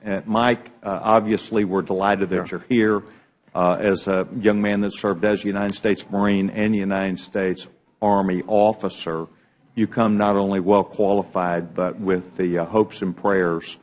And Mike, obviously we're delighted that you're here. As a young man that served as a United States Marine and United States Army officer, you come not only well qualified, but with the hopes and prayers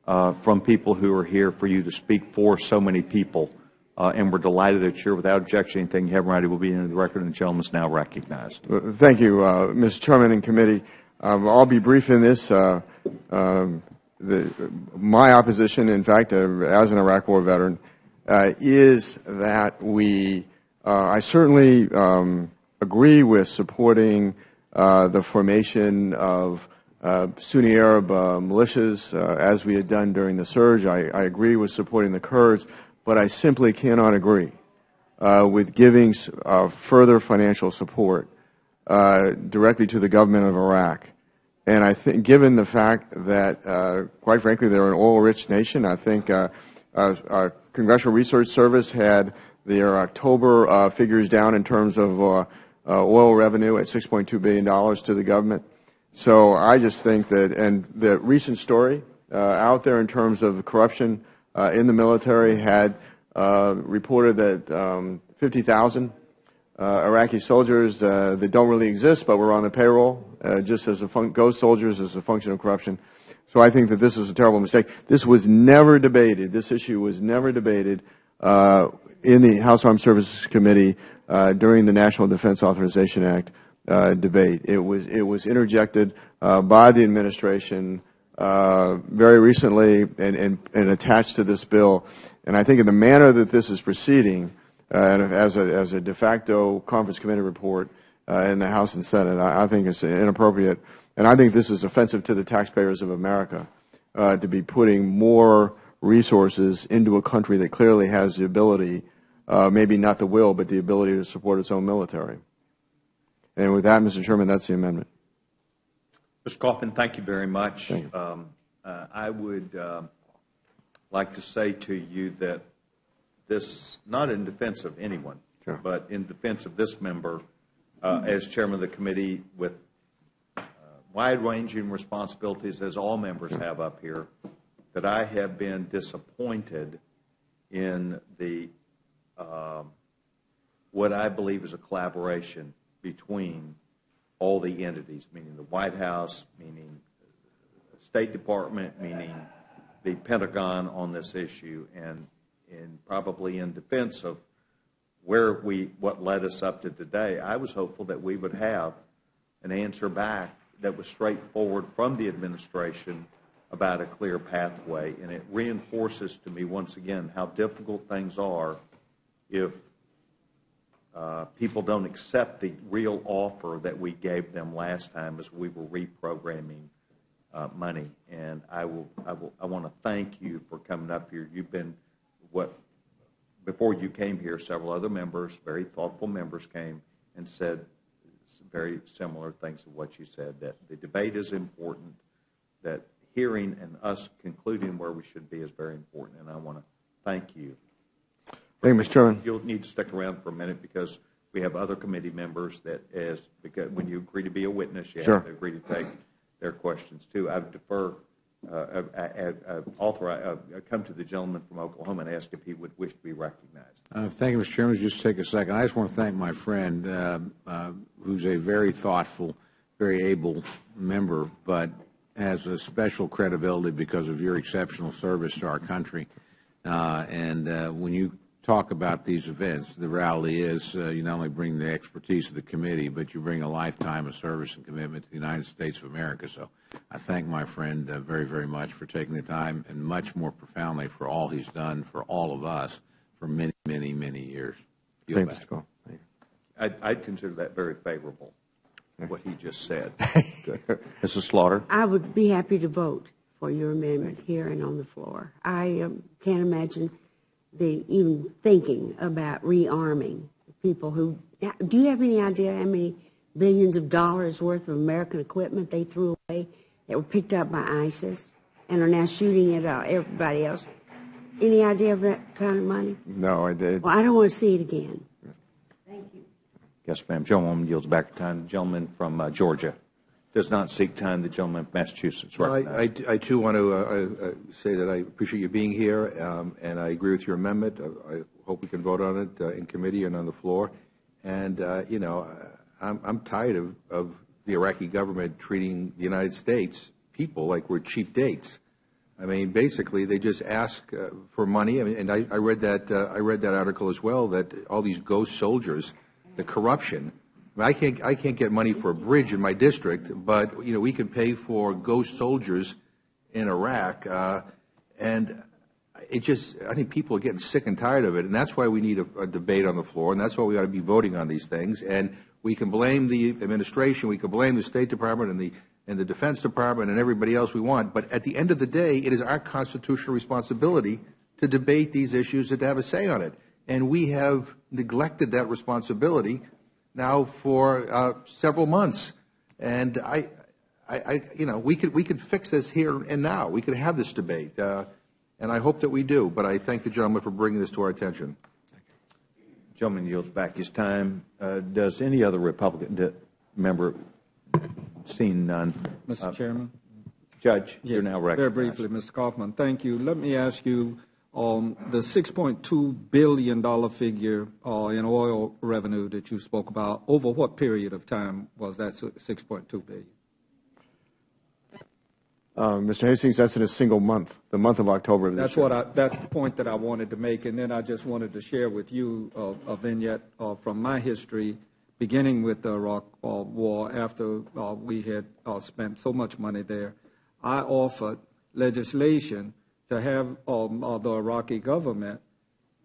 from people who are here for you to speak for so many people. And we're delighted that you're, without objection, anything you have ready will be in the record, and the gentleman is now recognized. Thank you, Mr. Chairman and committee. I'll be brief in this. My opposition, in fact, as an Iraq War veteran, is that I certainly agree with supporting the formation of Sunni Arab militias as we had done during the surge. I agree with supporting the Kurds, but I simply cannot agree with giving further financial support directly to the government of Iraq. And I think, given the fact that, quite frankly, they're an oil-rich nation, I think our Congressional Research Service had their October figures down in terms of oil revenue at $6.2 billion to the government. So I just think that, and the recent story out there in terms of corruption in the military had reported that 50,000 Iraqi soldiers that don't really exist but were on the payroll just as ghost soldiers as a function of corruption. So I think that this is a terrible mistake. This was never debated. This issue was never debated in the House Armed Services Committee during the National Defense Authorization Act debate. It was interjected by the administration very recently and attached to this bill. And I think in the manner that this is proceeding, as a de facto conference committee report in the House and Senate, I think it's inappropriate. And I think this is offensive to the taxpayers of America to be putting more resources into a country that clearly has the ability, maybe not the will, but the ability to support its own military. And with that, Mr. Chairman, that's the amendment. Mr. Coffman, thank you very much. I would like to say to you that this, not in defense of anyone, sure, but in defense of this member, as chairman of the committee with wide-ranging responsibilities, as all members have up here, that I have been disappointed in the what I believe is a collaboration between all the entities, meaning the White House, meaning the State Department, meaning the Pentagon on this issue, and probably in defense of what led us up to today. I was hopeful that we would have an answer back that was straightforward from the administration about a clear pathway, and it reinforces to me once again how difficult things are if people don't accept the real offer that we gave them last time as we were reprogramming money. And I want to thank you for coming up here. You've been before you came here, several other members, very thoughtful members, came and said very similar things to what you said, that the debate is important, that hearing and us concluding where we should be is very important, and I want to thank you. Thank you, Mr. Chairman. You'll need to stick around for a minute because we have other committee members that, because when you agree to be a witness, you have to agree to take their questions too. I would defer, come to the gentleman from Oklahoma and ask if he would wish to be recognized. Thank you, Mr. Chairman. Just take a second. I just want to thank my friend, who's a very thoughtful, very able member, but has a special credibility because of your exceptional service to our country. When you talk about these events, the reality is you not only bring the expertise of the committee, but you bring a lifetime of service and commitment to the United States of America. So I thank my friend very, very much for taking the time, and much more profoundly for all he's done for all of us for many, many, many years. Thank you, Mr. Cole. I'd consider that very favorable, what he just said. Mrs. Slaughter? I would be happy to vote for your amendment here and on the floor. I can't imagine even thinking about rearming people who, do you have any idea how many billions of dollars worth of American equipment they threw away that were picked up by ISIS and are now shooting at everybody else? Any idea of that kind of money? No, I did. Well, I don't want to see it again. Thank you. Yes, ma'am. Gentleman yields back to time. Gentleman from Georgia, does not seek time. The gentleman from Massachusetts. Recognized. I too want to say that I appreciate you being here, and I agree with your amendment. I hope we can vote on it in committee and on the floor. And, you know, I'm tired of the Iraqi government treating the United States people like we're cheap dates. I mean, basically, they just ask for money. I mean, and I read that article as well, that all these ghost soldiers, the corruption. I can't get money for a bridge in my district, but you know we can pay for ghost soldiers in Iraq, and I think people are getting sick and tired of it, and that's why we need a debate on the floor, and that's why we ought to be voting on these things. And we can blame the administration, we can blame the State Department and the Defense Department and everybody else we want, but at the end of the day, it is our constitutional responsibility to debate these issues and to have a say on it, and we have neglected that responsibility now for several months, and you know, we could fix this here and now. We could have this debate, and I hope that we do. But I thank the gentleman for bringing this to our attention. The gentleman yields back his time. Does any other Republican member? Seeing none. Mr. Chairman. Judge, you're now recognized. Very briefly, Mr. Coffman. Thank you. Let me ask you. The $6.2 billion figure in oil revenue that you spoke about, over what period of time was that $6.2 billion? Mr. Hastings, that's in a single month, the month of October of this year. That's the point that I wanted to make, and then I just wanted to share with you a vignette from my history, beginning with the Iraq War. After we had spent so much money there, I offered legislation to have the Iraqi government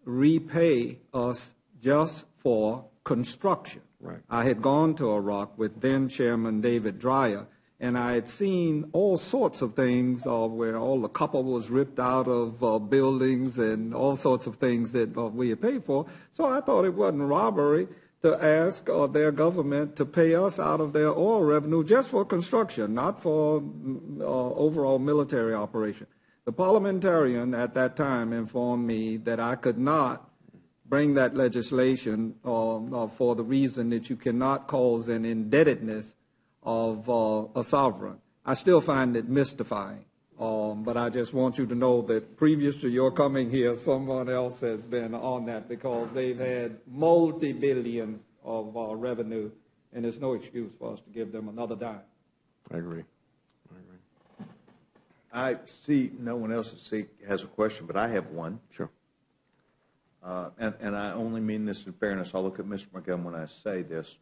repay us just for construction. Right. I had gone to Iraq with then Chairman David Dreyer, and I had seen all sorts of things where all the copper was ripped out of buildings and all sorts of things that we had paid for. So I thought it wasn't robbery to ask their government to pay us out of their oil revenue just for construction, not for overall military operation. The parliamentarian at that time informed me that I could not bring that legislation for the reason that you cannot cause an indebtedness of a sovereign. I still find it mystifying, but I just want you to know that previous to your coming here, someone else has been on that because they've had multi-billions of revenue, and there's no excuse for us to give them another dime. I agree. I see no one else has a question, but I have one. Sure. And I only mean this in fairness. I'll look at Mr. McGovern when I say this.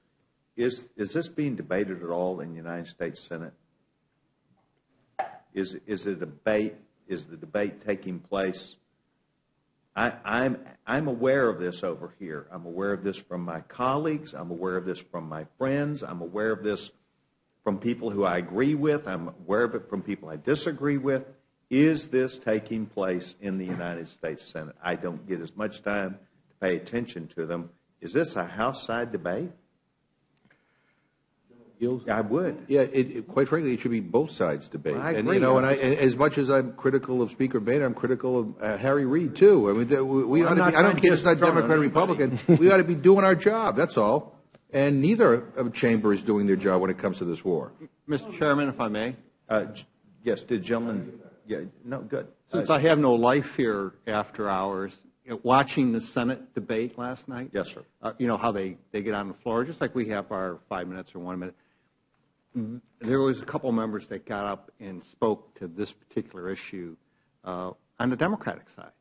Is this being debated at all in the United States Senate? Is it a debate? Is the debate taking place? I'm aware of this over here. I'm aware of this from my colleagues. I'm aware of this from my friends. I'm aware of this from people who I agree with. I'm aware of it from people I disagree with. Is this taking place in the United States Senate? I don't get as much time to pay attention to them. Is this a House-side debate? I would. Yeah, quite frankly, it should be both sides debate. I agree. And, you know, and as much as I'm critical of Speaker Boehner, I'm critical of Harry Reid, too. I mean, we ought to be, I don't care, it's not Democrat or Republican. We ought to be doing our job, that's all. And neither chamber is doing their job when it comes to this war. Mr. Chairman, if I may. Yes, did gentlemen? Yeah, no, good. Since I have no life here after hours, watching the Senate debate last night. Yes, sir. You know how they get on the floor, just like we have our 5 minutes or 1 minute. There was a couple members that got up and spoke to this particular issue on the Democratic side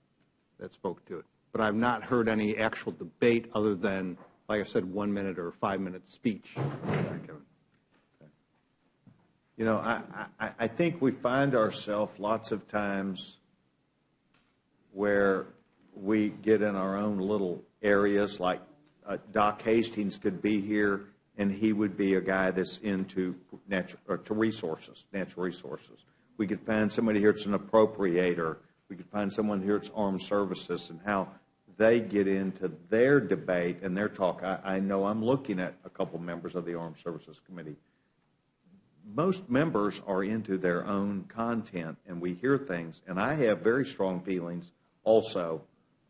that spoke to it. But I've not heard any actual debate other than, like I said, 1 minute or 5 minute speech. You know, I think we find ourselves lots of times where we get in our own little areas, like Doc Hastings could be here, and he would be a guy that's into natural resources. We could find somebody here that's an appropriator. We could find someone here that's armed services, and how they get into their debate and their talk. I know I'm looking at a couple members of the Armed Services Committee. Most members are into their own content, and we hear things, and I have very strong feelings also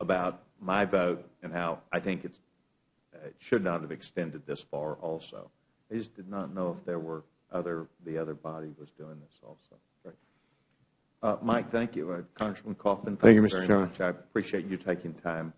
about my vote and how I think it should not have extended this far also. I just did not know if there were the other body was doing this also. Great. Mike, thank you. Congressman Coffman, Thank you, Mr. very Chairman. much. I appreciate you taking time